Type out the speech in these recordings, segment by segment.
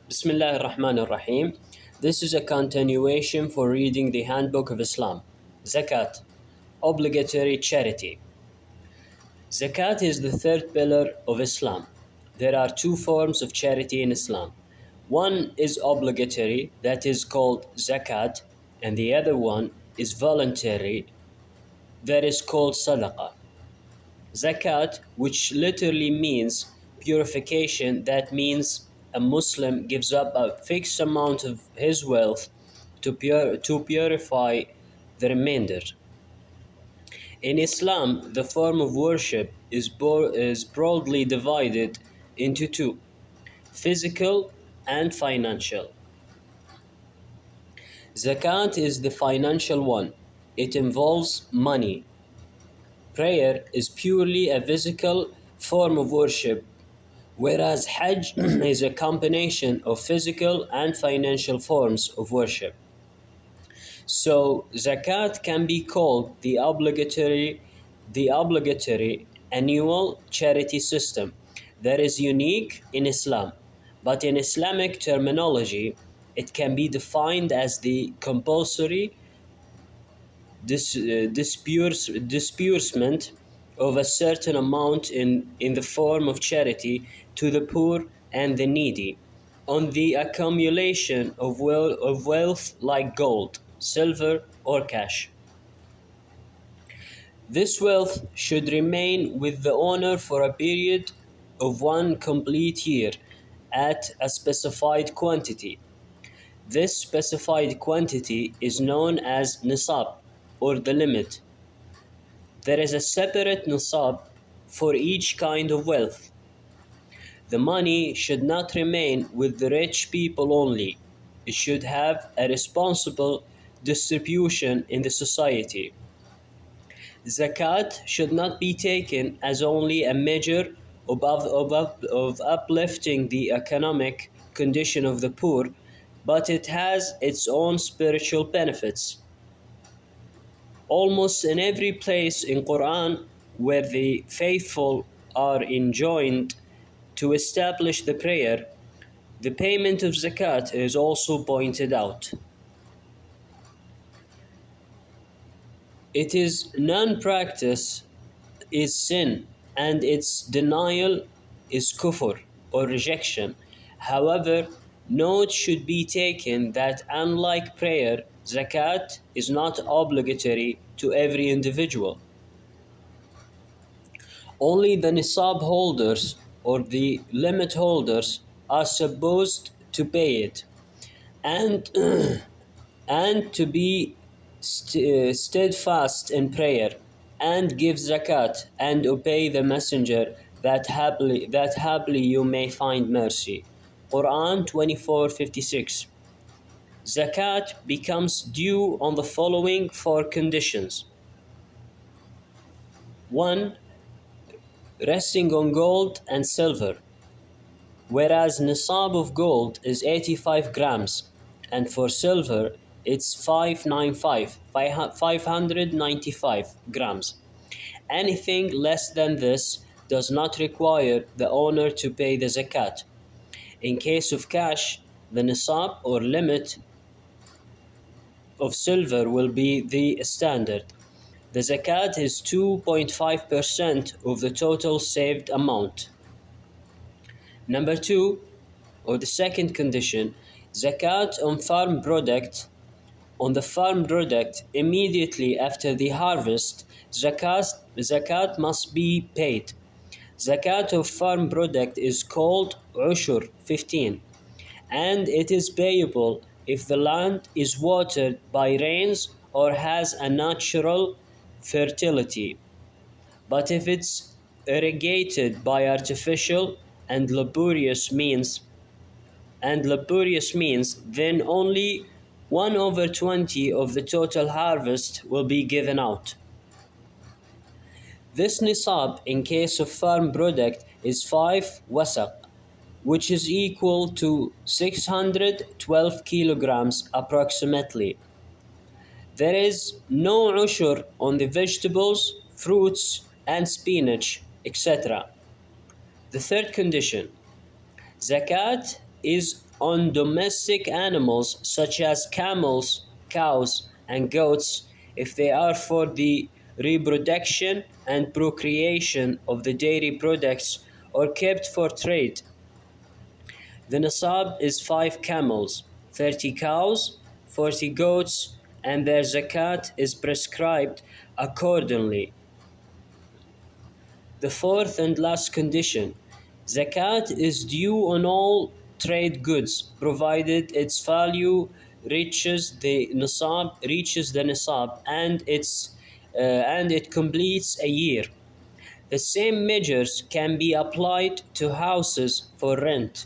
Bismillah ar-Rahman ar-Rahim. This is a continuation for reading the Handbook of Islam. Zakat, obligatory charity. Zakat is the third pillar of Islam. There are two forms of charity in Islam. One is obligatory, that is called zakat, and the other one is voluntary, that is called sadaqah. Zakat, which literally means purification, that means a Muslim gives up a fixed amount of his wealth to purify the remainder. In Islam, the form of worship is broadly divided into two: physical and financial. Zakat is the financial one. It involves money. Prayer is purely a physical form of worship, whereas Hajj is a combination of physical and financial forms of worship. So zakat can be called the obligatory annual charity system that is unique in Islam. But in Islamic terminology, it can be defined as the compulsory disbursement of a certain amount in the form of charity to the poor and the needy, on the accumulation of wealth like gold, silver, or cash. This wealth should remain with the owner for a period of one complete year at a specified quantity. This specified quantity is known as nisab, or the limit. There is a separate nisab for each kind of wealth. The money should not remain with the rich people only. It should have a responsible distribution in the society. Zakat should not be taken as only a measure of uplifting the economic condition of the poor, but it has its own spiritual benefits. Almost in every place in Quran where the faithful are enjoined to establish the prayer, the payment of zakat is also pointed out. It is non-practice is sin, and its denial is kufr or rejection. However, note should be taken that unlike prayer, zakat is not obligatory to every individual. Only the nisab holders or the limit holders are supposed to pay it, and and to be steadfast in prayer, and give zakat, and obey the messenger, that happily you may find mercy. Quran 24:56. Zakat becomes due on the following four conditions. 1. Resting on gold and silver, whereas nisab of gold is 85 grams, and for silver it's 595 grams. Anything less than this does not require the owner to pay the zakat. In case of cash, the nisab or limit of silver will be the standard. The zakat is 2.5% of the total saved amount. Number 2, or the second condition, zakat on farm product. On the farm product, immediately after the harvest, zakat must be paid. Zakat of farm product is called ushur 15, and it is payable if the land is watered by rains or has a natural fertility. But if it's irrigated by artificial and laborious means, then only 1/20 of the total harvest will be given out. This nisab in case of farm product is 5 wasaq, which is equal to 612 kilograms approximately. There is no ushur on the vegetables, fruits, and spinach, etc. The third condition, zakat is on domestic animals such as camels, cows, and goats if they are for the reproduction and procreation of the dairy products or kept for trade. The nisab is 5 camels, 30 cows, 40 goats, and their zakat is prescribed accordingly. The fourth and last condition: zakat is due on all trade goods, provided its value reaches the nisab and it completes a year. The same measures can be applied to houses for rent.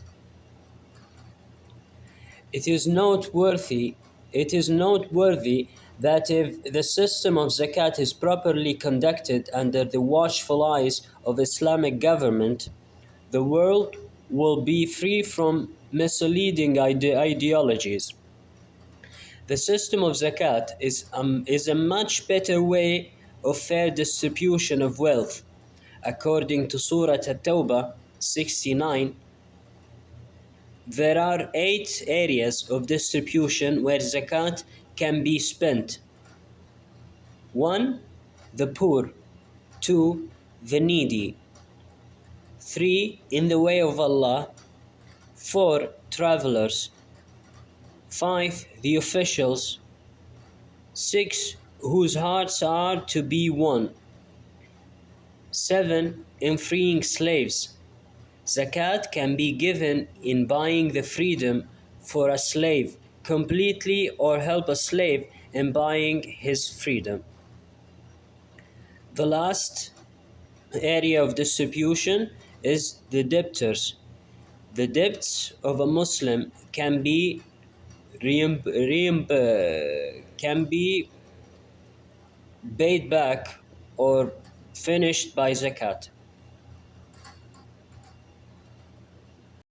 It is noteworthy it is noteworthy that if the system of zakat is properly conducted under the watchful eyes of Islamic government, the world will be free from misleading ideologies. The system of zakat is a much better way of fair distribution of wealth. According to Surah At-Tawbah 69, there are 8 areas of distribution where zakat can be spent. 1. The poor. 2. The needy. 3. In the way of Allah. 4. Travelers. 5. The officials. 6. Whose hearts are to be won. 7. In freeing slaves. Zakat can be given in buying the freedom for a slave completely or help a slave in buying his freedom. The last area of distribution is the debtors. The debts of a Muslim can be paid back or finished by zakat.